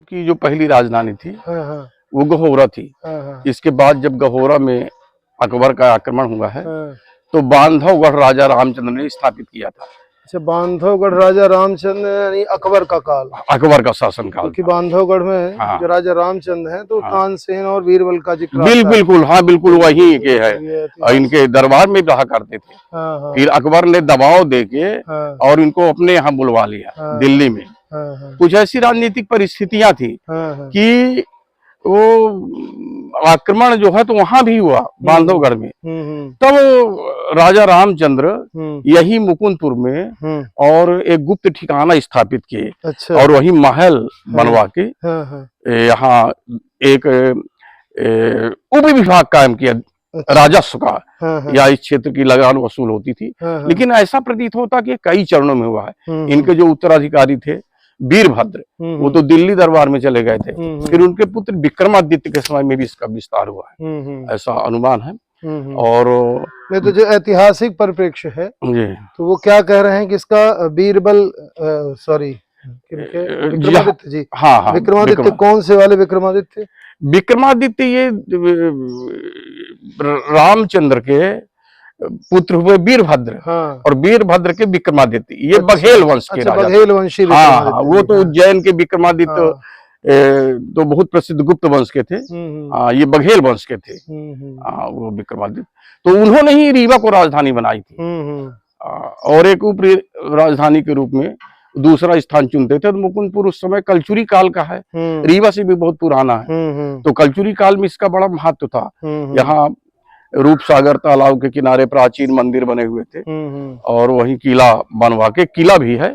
की जो पहली राजधानी थी हाँ हाँ वो गहोरा थी। हाँ इसके बाद जब गहोरा में अकबर का आक्रमण हुआ है हाँ। तो बांधवगढ़ राजा रामचंद्र ने स्थापित किया था। अच्छा, बांधवगढ़ राजा रामचंद्र यानी अकबर का काल, अकबर का शासनकाल क्योंकि था। बांधवगढ़ में हाँ जो राजा रामचंद्र हैं तो हाँ तानसेन और बीरबल का जिक्र आता है। बिल्कुल, हाँ बिल्कुल वही के है। ये और इनके दरबार में रहा करते थे। हाँ हाँ फिर अकबर ने दबाव देके हाँ और इनको अपने यहाँ बुलवा लिया हाँ दिल्ली में। हाँ हाँ कुछ ऐसी राजनीतिक परिस्थितियां थी हाँ हाँ। कि वो आक्रमण जो है तो वहां भी हुआ बांधवगढ़ में। तब राजा रामचंद्र यही मुकुंदपुर में और एक गुप्त ठिकाना स्थापित किए। अच्छा। और वही महल बनवा के यहाँ एक उप विभाग कायम किया। अच्छा। राजस्व का या इस क्षेत्र की लगान वसूल होती थी। लेकिन ऐसा प्रतीत होता कि कई चरणों में हुआ है। इनके जो उत्तराधिकारी थे वीरभद्र, वो तो दिल्ली दरबार में चले गए थे। फिर उनके पुत्र विक्रमादित्य के समय में भी इसका विस्तार हुआ है, ऐसा अनुमान है। और नहीं तो जो ऐतिहासिक परिप्रेक्ष्य है तो वो क्या कह रहे हैं कि इसका बीरबल सॉरी विक्रमादित्य जी। हाँ हाँ विक्रमादित्य कौन से वाले विक्रमादित्य? विक्रमादित्य ये रामचंद्र के पुत्र हुए वीरभद्र। हाँ। और वीरभद्र के विक्रमादित्य, ये अच्छा, बघेल वंश के राजा। बघेल वंशी। हाँ, वो तो उज्जैन के विक्रमादित्य। हाँ। तो बहुत प्रसिद्ध गुप्त वंश के थे। ये बघेल वंश के थे। वो विक्रमादित्य, तो उन्होंने ही रीवा को राजधानी बनाई थी। और एक उप राजधानी के रूप में दूसरा स्थान चुनते थे। तो मुकुंदपुर उस समय कलचुरी काल का है, रीवा से भी बहुत पुराना है। तो कलचुरी काल में इसका बड़ा महत्व था। यहाँ रूपसागर तालाब के किनारे प्राचीन मंदिर बने हुए थे। और वही किला बनवा के, किला भी है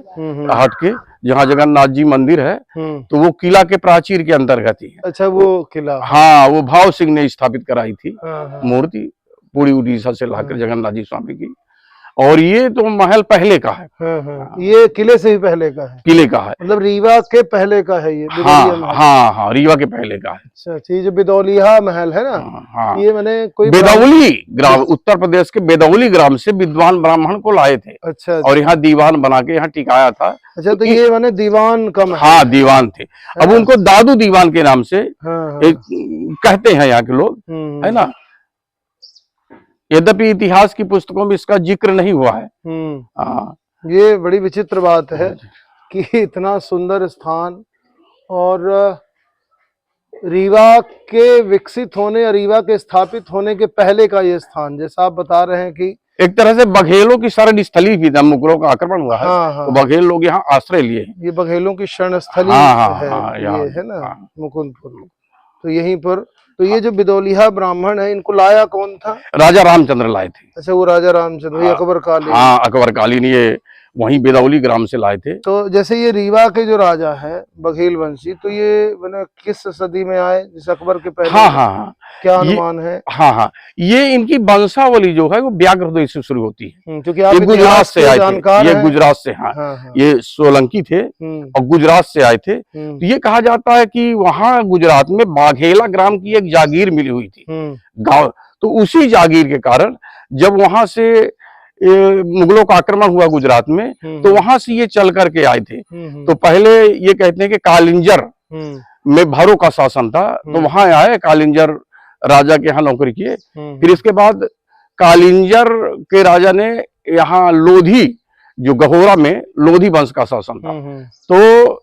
हट के, जहाँ जगन्नाथ जी मंदिर है तो वो किला के प्राचीर के अंतर्गत ही है। अच्छा, वो किला। हाँ, वो भाव सिंह ने स्थापित कराई थी मूर्ति, पूरी उड़ीसा से लाकर जगन्नाथ जी स्वामी की। और ये तो महल पहले का है। ये किले से ही पहले का है? किले का है, मतलब रीवा के पहले का है ये। हाँ, रीवा के पहले का है। अच्छा, जो बिदौलिया महल है ना। हाँ, ये मैंने कोई बेदौली ग्राम, उत्तर प्रदेश के बेदौली ग्राम से विद्वान ब्राह्मण को लाए थे। अच्छा। और यहाँ दीवान बना के यहाँ टिकाया था। अच्छा, तो ये मैंने दीवान का महल। हाँ, दीवान थे। अब उनको दादू दीवान के नाम से कहते हैं यहाँ के लोग, है ना। यद्यपि इतिहास की पुस्तकों में इसका जिक्र नहीं हुआ है। ये बड़ी विचित्र बात है कि इतना सुंदर स्थान और रीवा के विकसित होने या रीवा के स्थापित होने के पहले का ये स्थान, जैसा आप बता रहे हैं कि एक तरह से बघेलों की शरण स्थली भी, जब मुगलों का आक्रमण हुआ है तो बघेल लोग यहाँ आश्रय लिए। ये बघेलों की शरण स्थली है, ये है ना मुकुंदपुर। तो यहीं पर, तो ये जो बिदौलिया ब्राह्मण है, इनको लाया कौन था? राजा रामचंद्र लाए थे। अच्छा, वो राजा रामचंद्र, वही अकबर कालीन। हाँ, अकबर कालीन, ये वहीं बेदौली ग्राम से लाए थे। तो जैसे ये रीवा के जो राजा है बघेल वंशी, तो ये मैंने किस सदी में आए, जिस अकबर के पहले? हाँ, क्या अनुमान है? हाँ, ये इनकी वंशावली जो है वो व्याघ्रदेश से शुरू होती है, क्योंकि आप गुजरात से आए थे। ये गुजरात से, हाँ, ये सोलंकी थे और गुजरात से आए थे। तो ये कहा जाता है कि वहाँ गुजरात में बाघेला ग्राम की एक जागीर मिली हुई थी, गांव। तो उसी जागीर के कारण जब वहां से मुगलों का आक्रमण हुआ गुजरात में, तो वहां से ये चल करके आए थे। तो पहले ये कहते हैं कि कालिंजर में भरों का शासन था, तो वहां आए, कालिंजर राजा के यहाँ नौकरी किए। फिर इसके बाद कालिंजर के राजा ने यहाँ लोधी, जो गहोरा में लोधी वंश का शासन था, तो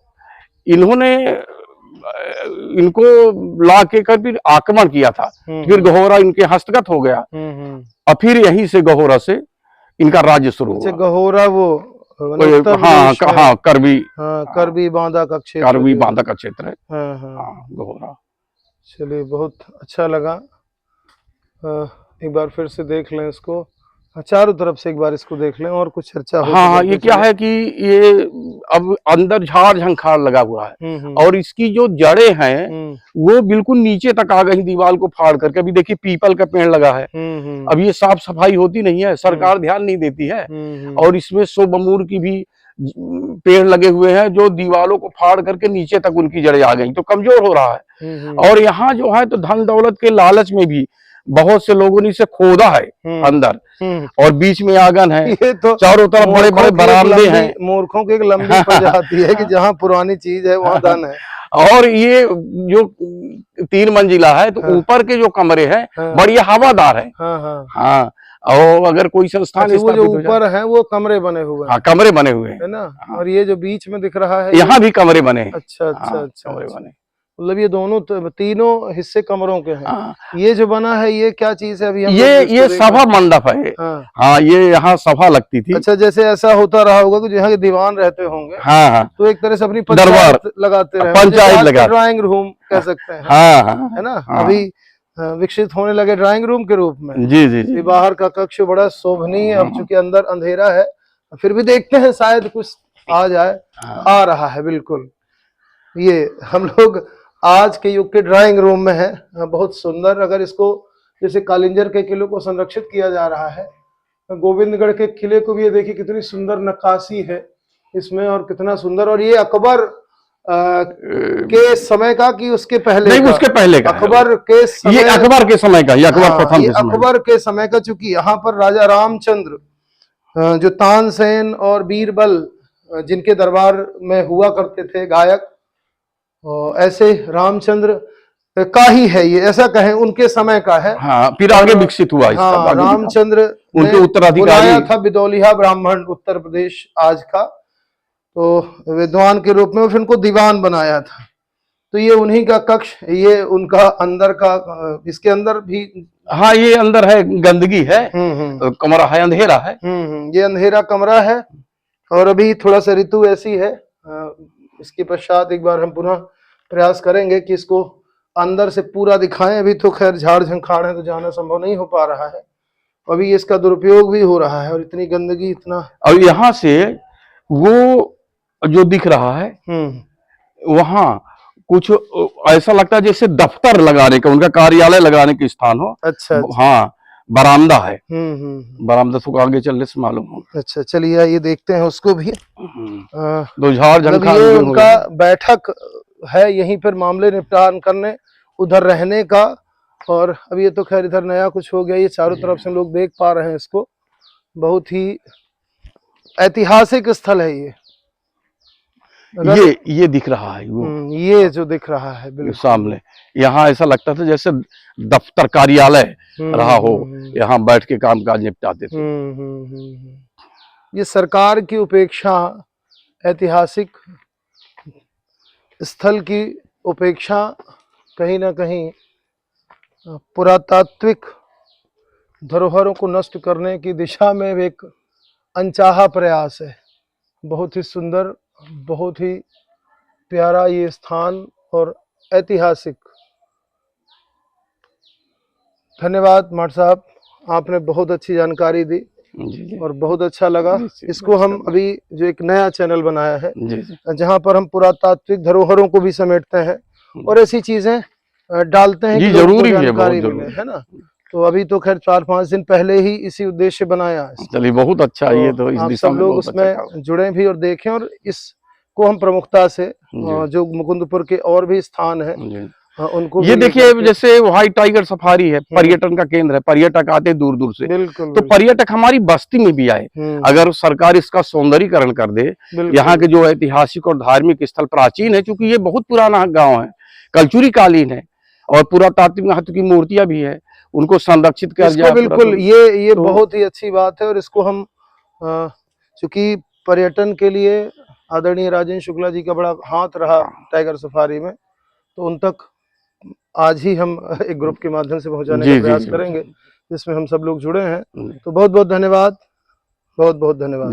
इन्होंने इनको ला के कर फिर आक्रमण किया था। फिर गहोरा इनके हस्तगत हो गया और फिर यहीं से गहोरा से इनका राज्य शुरू हुआ। गहोरा वो हाँ, करबी बांदा का क्षेत्र, करबी बांदा का क्षेत्र है। गहोरा। चलिए, बहुत अच्छा लगा। एक बार फिर से देख लें इसको, चारों तरफ से एक बार इसको देख लें और कुछ चर्चा हो। हाँ, ये क्या है कि ये अब अंदर झाड़ झंखाड़ लगा हुआ है और इसकी जो जड़ें हैं वो बिल्कुल नीचे तक आ गई दीवार को फाड़ करके। अभी देखिए पीपल का पेड़ लगा है, अब ये साफ सफाई होती नहीं है, सरकार ध्यान नहीं देती है। और इसमें सो बमूर की भी पेड़ लगे हुए हैं जो दीवारों को फाड़ करके नीचे तक उनकी जड़ें आ गई, तो कमजोर हो रहा है। और यहाँ जो है तो धन दौलत के लालच में भी बहुत से लोगों ने इसे खोदा है अंदर, और बीच में आंगन है। ये तो चारों तरफ बड़े बड़े बरामदे हैं। मूर्खों की एक लंबी प्रजाति है कि जहाँ पुरानी चीज है वहाँ धन है। और ये जो 3 मंजिला है, तो हाँ। ऊपर के जो कमरे हैं हाँ। बढ़िया हवादार है। हाँ हाँ। हाँ, और अगर कोई संस्थान अच्छा, वो जो स्थापित हो जाए, ऊपर है वो कमरे बने हुए हैं, हाँ कमरे बने हुए हैं, है ना? हाँ। और ये जो बीच में दिख रहा है यहाँ भी कमरे बने हैं। अच्छा अच्छा हाँ, अच्छा कमरे अच्छा। बने। मतलब ये दोनों तीनों हिस्से कमरों के हैं। हाँ, ये जो बना है ये क्या चीज है? अभी हम लोग ये जिसको देख रहे सभा हैं। मंडप है। हाँ। हाँ, ये यहाँ सभा लगती थी। अच्छा, जैसे ऐसा होता रहा होगा कि जहाँ के दीवान रहते होंगे, हाँ हाँ, तो एक तरह से अपनी दरबार पंचायत लगाते रहे, पंचायत लगा, ड्राइंग रूम कह सकते हैं, हाँ हाँ है ना? हाँ। अभी विकसित होने लगे ड्राइंग रूम के रूप में। जी जी जी। ये बाहर का कक्ष बड़ा शोभनीय, अब चूंकि अंदर अंधेरा है, फिर भी देखते हैं शायद कुछ आ जाए। आ रहा है बिल्कुल। ये हम लोग आज के युग के ड्राइंग रूम में है, बहुत सुंदर। अगर इसको जैसे कालिंजर के किले को संरक्षित किया जा रहा है, गोविंदगढ़ के किले को भी ये देखिए कितनी सुंदर नक्काशी है इसमें, और कितना सुंदर। और ये अकबर के समय का कि उसके पहले नहीं, का? उसके पहले का अकबर के समय, ये अकबर के समय का, ये अकबर हाँ, प्रथम ये के समय अकबर के समय का। चूंकि यहाँ पर राजा रामचंद्र जो तानसेन और बीरबल जिनके दरबार में हुआ करते थे गायक, और ऐसे रामचंद्र का ही है ये, ऐसा कहें उनके समय का है। हाँ, फिर आगे विकसित हुआ इसका, हाँ, आगे रामचंद्र उनके ने उत्तराधिकारी बुलाया था बिदौलिया ब्राह्मण, उत्तर प्रदेश आज का, तो विद्वान के रूप में फिर उनको दीवान बनाया था। तो ये उन्हीं का कक्ष, ये उनका अंदर का, इसके अंदर भी, हाँ ये अंदर है, गंदगी है, कमरा है, अंधेरा है। ये अंधेरा कमरा है। और अभी थोड़ा सा ऋतु ऐसी है, इसके पश्चात एक बार हम पुनः प्रयास करेंगे कि इसको अंदर से पूरा दिखाएं। अभी तो खैर झाड़ झंखाड़ है तो जाना संभव नहीं हो पा रहा है, अभी इसका दुरुपयोग भी हो रहा है, और इतनी गंदगी, इतना। और यहाँ से वो जो दिख रहा है, वहाँ कुछ ऐसा लगता है जैसे दफ्तर लगाने का, उनका कार्यालय लगाने के स्थान हो। अच्छा, हाँ, बरामदा है। बरामदा तो आगे चलने से मालूम हो। अच्छा, चलिए ये देखते हैं उसको भी। दो झाड़ मतलब झंखाड़ ये उनका बैठक है, यहीं पर मामले निपटान करने, उधर रहने का। और अब ये तो खैर इधर नया कुछ हो गया, ये चारों तरफ से लोग देख पा रहे हैं इसको। बहुत ही ऐतिहासिक स्थल है ये। ये दिख रहा है वो, ये जो दिख रहा है बिल्कुल सामने, यहाँ ऐसा लगता था जैसे दफ्तर कार्यालय रहा हो, यहाँ बैठ के काम काज निपटाते थे। ये सरकार की उपेक्षा, ऐतिहासिक स्थल की उपेक्षा, कहीं ना कहीं पुरातात्विक धरोहरों को नष्ट करने की दिशा में एक अनचाहा प्रयास है। बहुत ही सुंदर, बहुत ही प्यारा ये स्थान और ऐतिहासिक। धन्यवाद माट साहब, आपने बहुत अच्छी जानकारी दी और बहुत अच्छा लगा। इसको हम अभी जो एक नया चैनल बनाया है, जहां पर हम पुरातात्विक धरोहरों को भी समेटते हैं और ऐसी चीजें डालते हैं कि जरूरी है, जानकारी मिले, है ना? तो अभी तो खैर 4-5 दिन पहले ही इसी उद्देश्य बनाया है। चलिए बहुत अच्छा, ये तो इस दिशा सब में लोग बहुत उसमें अच्छा जुड़े भी और देखें, और इसको हम प्रमुखता से जो मुकुंदपुर के और भी स्थान है उनको ये देखिए, जैसे व्हाइट टाइगर सफारी है, पर्यटन का केंद्र है, पर्यटक आते दूर दूर से। तो पर्यटक हमारी बस्ती में भी आए, अगर सरकार इसका सौंदर्यीकरण कर दे। यहाँ के जो ऐतिहासिक और धार्मिक स्थल प्राचीन है, क्योंकि ये बहुत पुराना गांव है, कलचुरी कालीन है, और पुरातात्विक महत्व की मूर्तियां भी है, उनको संरक्षित कर जाए। बिल्कुल, ये बहुत ही अच्छी बात है। और इसको हम चूंकि पर्यटन के लिए आदरणीय राजेंद्र शुक्ला जी का बड़ा हाथ रहा टाइगर सफारी में, तो उन तक आज ही हम एक ग्रुप के माध्यम से पहुंचाने का प्रयास करेंगे, जिसमें हम सब लोग जुड़े हैं। तो बहुत बहुत धन्यवाद, बहुत बहुत धन्यवाद।